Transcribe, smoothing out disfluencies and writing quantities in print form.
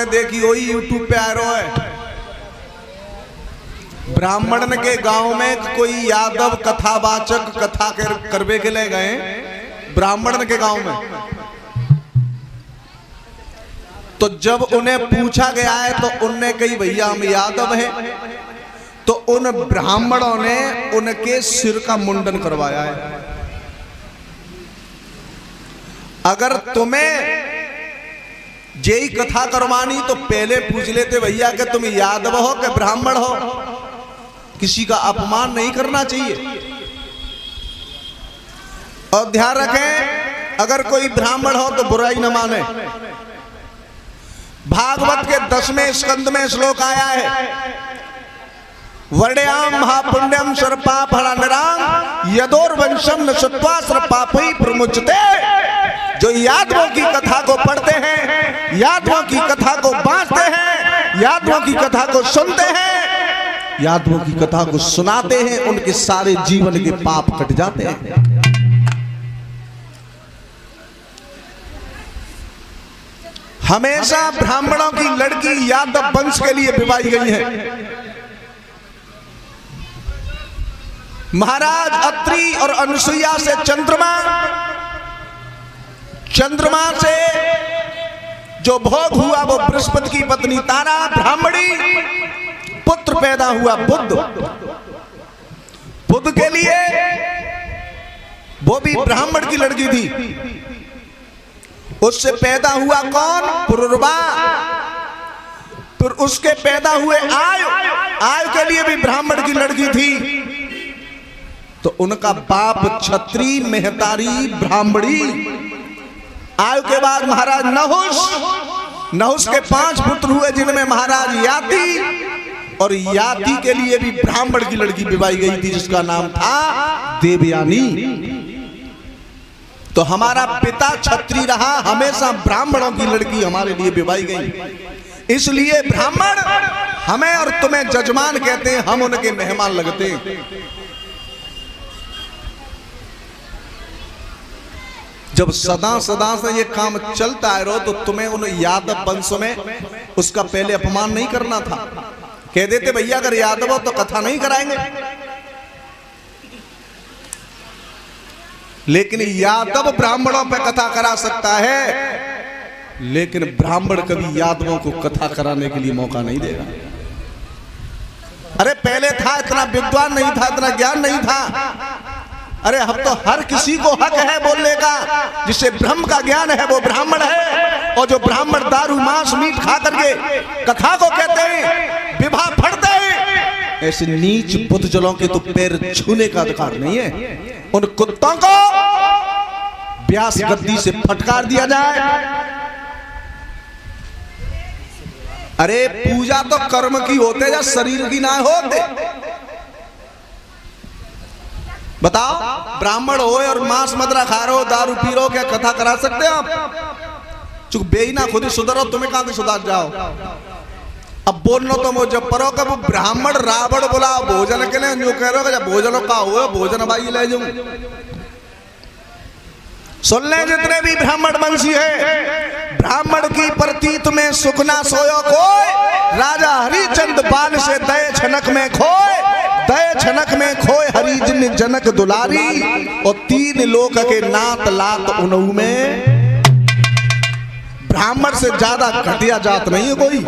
तुमने देखी वही यूट्यूब पे आ रहा है। ब्राह्मण के गांव में कोई यादव कथावाचक कथा करवे के ले गए ब्राह्मण के गांव में। तो जब उन्हें पूछा गया है तो उनने कही भैया हम यादव हैं। तो उन ब्राह्मणों ने उनके सिर का मुंडन करवाया है। अगर तुम्हें जेई कथा करवानी तो पहले पूछ लेते भैया कि तुम यादव हो कि ब्राह्मण हो। किसी का अपमान नहीं करना चाहिए। और ध्यान रखें, अगर कोई ब्राह्मण हो तो बुराई न माने। भागवत के 10वें स्कंद में श्लोक आया है, वर्ण्याम महापुण्यम सर्पाप हरानराम यदोर्वंशम न सत्वा सर्पापी प्रमुचते। जो यादवों की कथा को पढ़ते हैं, यादवों की कथा को बांटते हैं, यादवों की कथा को सुनते हैं, यादवों की कथा को सुनाते हैं, उनके सारे जीवन के पाप कट जाते हैं। हमेशा ब्राह्मणों की लड़की यादव वंश के लिए विवाही गई है। महाराज अत्रि और अनुसुईया से चंद्रमा, चंद्रमा से जो भोग हुआ वो बृहस्पति की पत्नी तारा ब्राह्मणी, पुत्र पैदा हुआ बुध। बुध के लिए वो भी ब्राह्मण की लड़की थी। उससे पैदा हुआ कौन? पुरुरवा। फिर उसके पैदा हुए आयु, आयु के लिए भी ब्राह्मण की लड़की थी। तो उनका बाप क्षत्रिय, मेहतारी ब्राह्मणी। आयु के बाद महाराज नहुष, नहुष के 5 पुत्र हुए जिनमें महाराज याति, और याति के लिए भी ब्राह्मण की लड़की विवाही गई थी जिसका नाम था देवयानी। तो हमारा पिता क्षत्रिय रहा, हमेशा ब्राह्मणों की लड़की हमारे लिए विवाही गई। इसलिए ब्राह्मण हमें और तुम्हें जजमान कहते हैं, हम उनके मेहमान लगते हैं। जब सदा सदा से ये काम चलता है तो तुम्हें उन यादव वंश में उसका पहले अपमान नहीं करना था। कह देते भैया अगर यादव हो तो कथा नहीं कराएंगे। लेकिन यादव ब्राह्मणों पे कथा करा सकता है, लेकिन ब्राह्मण कभी यादवों को कथा कराने के लिए मौका नहीं देगा। अरे पहले था, इतना विद्वान नहीं था, इतना ज्ञान नहीं था। अरे अब तो हर किसी को हक है बोलने का। जिसे ब्रह्म का ज्ञान है वो ब्राह्मण है, और जो ब्राह्मण दारू मांस मीट खा करके कथा को कहते हैं, विवाह फटते हैं, ऐसे नीच बुद्धजलों के तो पैर छूने का अधिकार नहीं है। उन कुत्तों को व्यास गद्दी से फटकार दिया जाए। अरे पूजा तो कर्म की होते या शरीर की ना होते। बताओ, ब्राह्मण हो और मांस मदरा खा रहे हो, दारू पी रहे हो, क्या कथा करा सकते हो आप? चुप बेईना, खुद ही सुधरो, तुम्हें कहां से सुधार जाओ। अब बोलना तो मुझे परो कब ब्राह्मण रावण बोला भोजन के लिए, जो कह रहे हो जब भोजन का हुआ भोजन भाई ले जाऊं। सुन ले जितने भी ब्राह्मण वंशी है, ब्राह्मण की प्रतीत में सुख ना सोयो कोई, राजा हरिचंद बाल से दय छनक में खोए, दय छनक में खोए हरिजन जनक दुलारी, और 3 लोक के नात लात उनहु में। ब्राह्मण से ज्यादा घटिया जात नहीं है कोई।